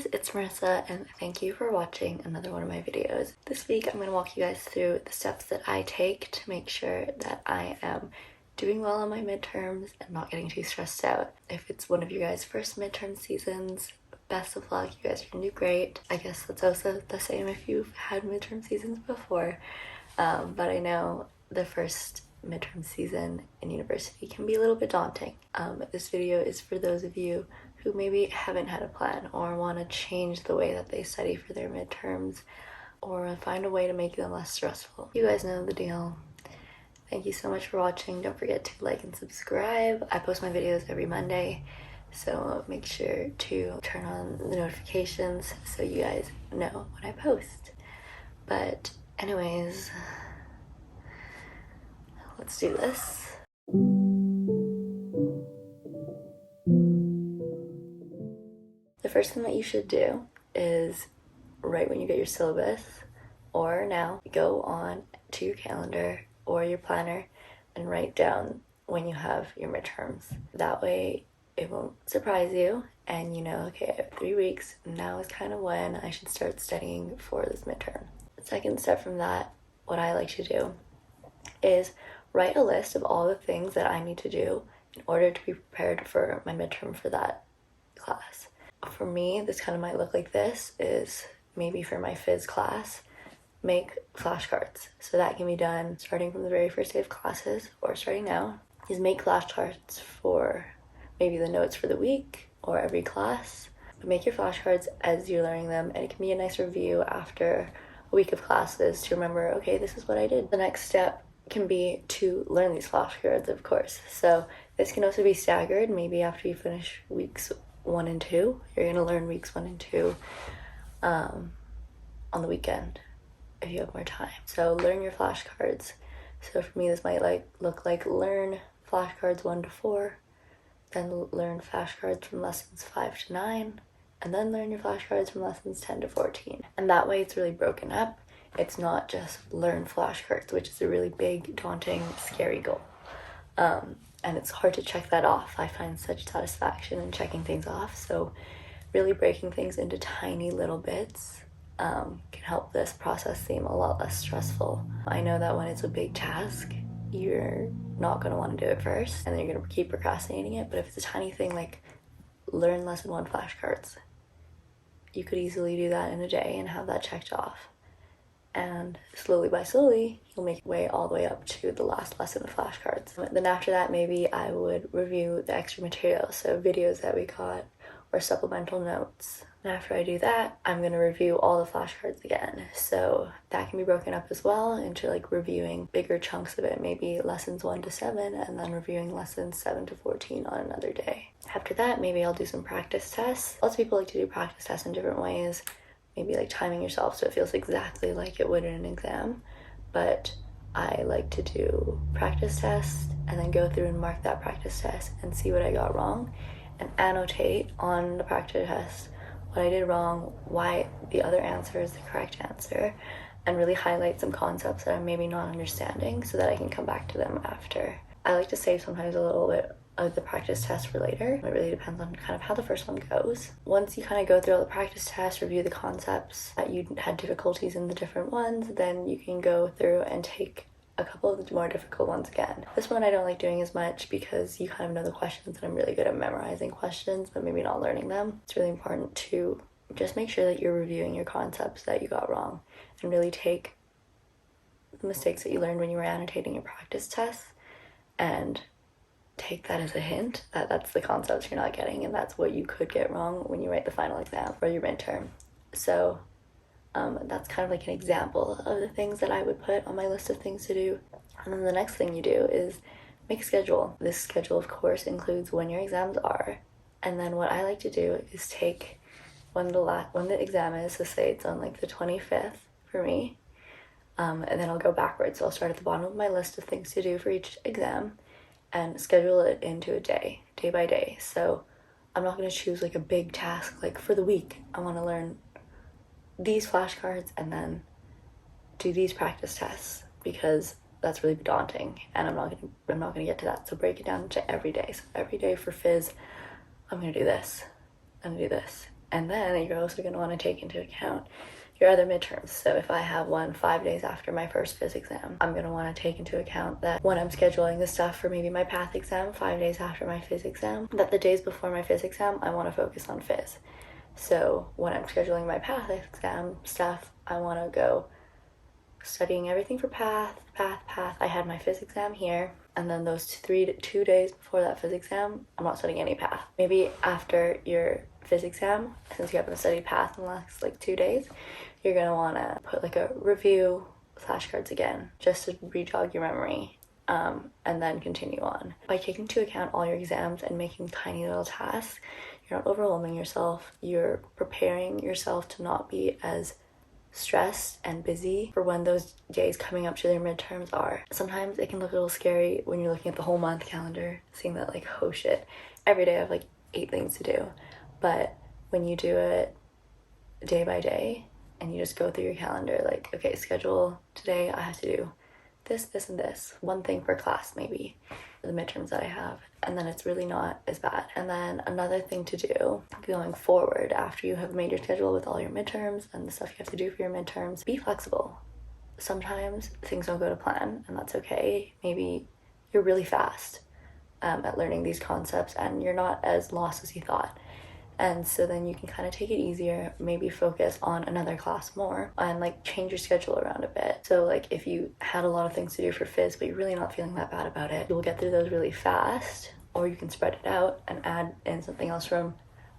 guys, it's Marissa and thank you for watching another one of my videos. This week I'm going to walk you guys through the steps that I take to make sure that I am doing well on my midterms and not getting too stressed out. If it's one of you guys' first midterm seasons, best of luck, you guys are going to do great. I guess that's also the same if you've had midterm seasons before, but I know the first midterm season in university can be a little bit daunting. This video is for those of you who maybe haven't had a plan or want to change the way that they study for their midterms or find a way to make them less stressful. You guys know the deal. Thank you so much for watching. Don't forget to like and subscribe. I post my videos every Monday, so make sure to turn on the notifications so you guys know when I post. But anyways, let's do this. The first thing that you should do is, right when you get your syllabus, or now, go on to your calendar or your planner and write down when you have your midterms. That way it won't surprise you and you know, okay, I have 3 weeks, now is kind of when I should start studying for this midterm. The second step from that, what I like to do, is write a list of all the things that I need to do in order to be prepared for my midterm for that class. For me, this kind of might look like this, is maybe for my phys class, make flashcards. So that can be done starting from the very first day of classes or starting now, is make flashcards for maybe the notes for the week or every class. But make your flashcards as you're learning them, and it can be a nice review after a week of classes to remember, okay, this is what I did. The next step can be to learn these flashcards, of course. So this can also be staggered. Maybe after you finish weeks 1 and 2, you're going to learn weeks 1 and 2 on the weekend if you have more time. So learn your flashcards. So for me, this might look like learn flashcards 1 to 4, then learn flashcards from lessons 5 to 9, and then learn your flashcards from lessons 10 to 14. And that way it's really broken up. It's not just learn flashcards, which is a really big, daunting, scary goal. And it's hard to check that off. I find such satisfaction in checking things off. So really breaking things into tiny little bits can help this process seem a lot less stressful. I know that when it's a big task, you're not going to want to do it first, and then you're going to keep procrastinating it. But if it's a tiny thing like learn lesson 1 flashcards, you could easily do that in a day and have that checked off. And slowly by slowly, you'll make your way all the way up to the last lesson of flashcards. Then after that, maybe I would review the extra material, so videos that we got or supplemental notes. And after I do that, I'm going to review all the flashcards again. So that can be broken up as well into like reviewing bigger chunks of it, maybe lessons 1 to 7, and then reviewing lessons 7 to 14 on another day. After that, maybe I'll do some practice tests. Lots of people like to do practice tests in different ways. Maybe like timing yourself so it feels exactly like it would in an exam. But I like to do practice tests and then go through and mark that practice test and see what I got wrong and annotate on the practice test what I did wrong, why the other answer is the correct answer, and really highlight some concepts that I'm maybe not understanding so that I can come back to them after. I like to save sometimes a little bit of the practice test for later. It really depends on kind of how the first one goes. Once you kind of go through all the practice tests, review the concepts that you had difficulties in the different ones, then you can go through and take a couple of the more difficult ones again. This one I don't like doing as much because you kind of know the questions, and I'm really good at memorizing questions but maybe not learning them. It's really important to just make sure that you're reviewing your concepts that you got wrong and really take the mistakes that you learned when you were annotating your practice tests and take that as a hint that that's the concepts you're not getting, and that's what you could get wrong when you write the final exam or your midterm. So that's kind of like an example of the things that I would put on my list of things to do. And then the next thing you do is make a schedule. This schedule, of course, includes when your exams are. And then what I like to do is take when the exam is, so say it's on like the 25th for me, and then I'll go backwards. So I'll start at the bottom of my list of things to do for each exam and schedule it into a day by day. So I'm not going to choose like a big task like for the week. I want to learn these flashcards and then do these practice tests because that's really daunting and I'm not going to get to that. So break it down to every day. So every day for phys, I'm going to do this. I'm going to do this. And then you're also going to want to take into account your other midterms. So if I have one 5 days after my first phys exam, I'm going to want to take into account that when I'm scheduling the stuff for maybe my path exam 5 days after my phys exam, that the days before my phys exam, I want to focus on phys. So when I'm scheduling my path exam stuff, I want to go studying everything for path. I had my phys exam here, and then those 2 days before that phys exam, I'm not studying any path. Maybe after your phys exam, since you haven't studied path in the last like 2 days, you're gonna want to put like a review flashcards again, just to re-jog your memory, and then continue on. By taking into account all your exams and making tiny little tasks, you're not overwhelming yourself. You're preparing yourself to not be as stressed and busy for when those days coming up to their midterms are. Sometimes it can look a little scary when you're looking at the whole month calendar, seeing that like, oh shit, every day I have like 8 things to do. But when you do it day by day and you just go through your calendar, like, okay, schedule today, I have to do this, this, and this. One thing per class, maybe, the midterms that I have. And then it's really not as bad. And then another thing to do going forward after you have made your schedule with all your midterms and the stuff you have to do for your midterms, be flexible. Sometimes things don't go to plan, and that's okay. Maybe you're really fast at learning these concepts and you're not as lost as you thought. And so then you can kind of take it easier, maybe focus on another class more and like change your schedule around a bit. So like if you had a lot of things to do for phys, but you're really not feeling that bad about it, you'll get through those really fast, or you can spread it out and add in something else from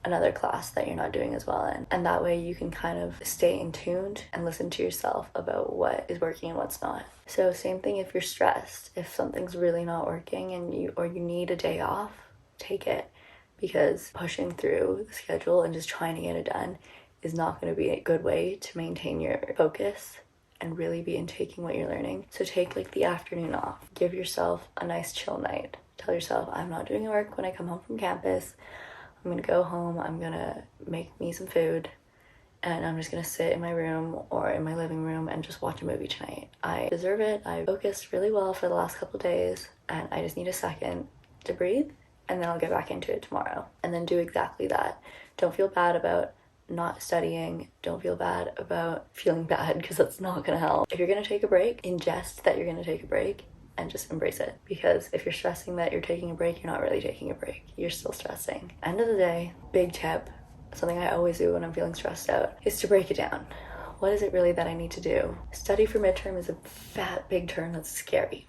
another class that you're not doing as well in. And that way you can kind of stay in tuned and listen to yourself about what is working and what's not. So same thing if you're stressed, if something's really not working and you need a day off, take it. Because pushing through the schedule and just trying to get it done is not going to be a good way to maintain your focus and really be in taking what you're learning. So take like the afternoon off. Give yourself a nice chill night. Tell yourself, I'm not doing work when I come home from campus. I'm going to go home. I'm going to make me some food. And I'm just going to sit in my room or in my living room and just watch a movie tonight. I deserve it. I focused really well for the last couple of days. And I just need a second to breathe. And then I'll get back into it tomorrow. And then do exactly that. Don't feel bad about not studying. Don't feel bad about feeling bad, because that's not going to help. If you're going to take a break, ingest that you're going to take a break and just embrace it. Because if you're stressing that you're taking a break, you're not really taking a break. You're still stressing. End of the day, big tip, something I always do when I'm feeling stressed out, is to break it down. What is it really that I need to do? Study for midterm is a fat, big term that's scary.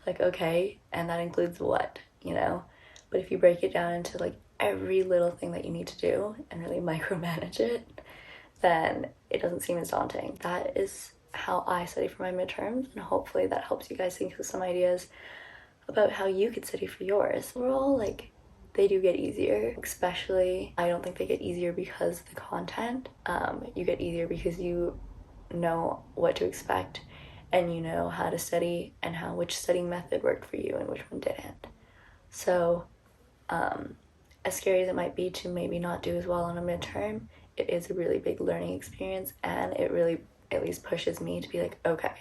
Like, okay, and that includes what? You know, but if you break it down into like every little thing that you need to do and really micromanage it, then it doesn't seem as daunting. That is how I study for my midterms, and hopefully that helps you guys think of some ideas about how you could study for yours. Overall, like, they do get easier, especially I don't think they get easier because of the content. You get easier because you know what to expect and you know how to study and which studying method worked for you and which one didn't. So, as scary as it might be to maybe not do as well on a midterm, it is a really big learning experience, and it really at least pushes me to be like, okay,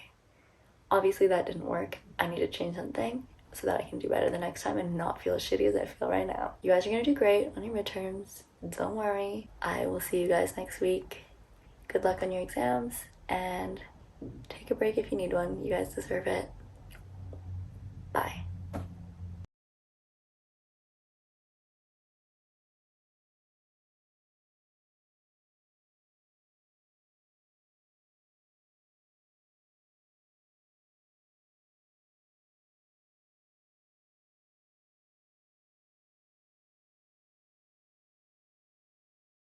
obviously that didn't work. I need to change something so that I can do better the next time and not feel as shitty as I feel right now. You guys are going to do great on your midterms. Don't worry. I will see you guys next week. Good luck on your exams, and take a break if you need one. You guys deserve it.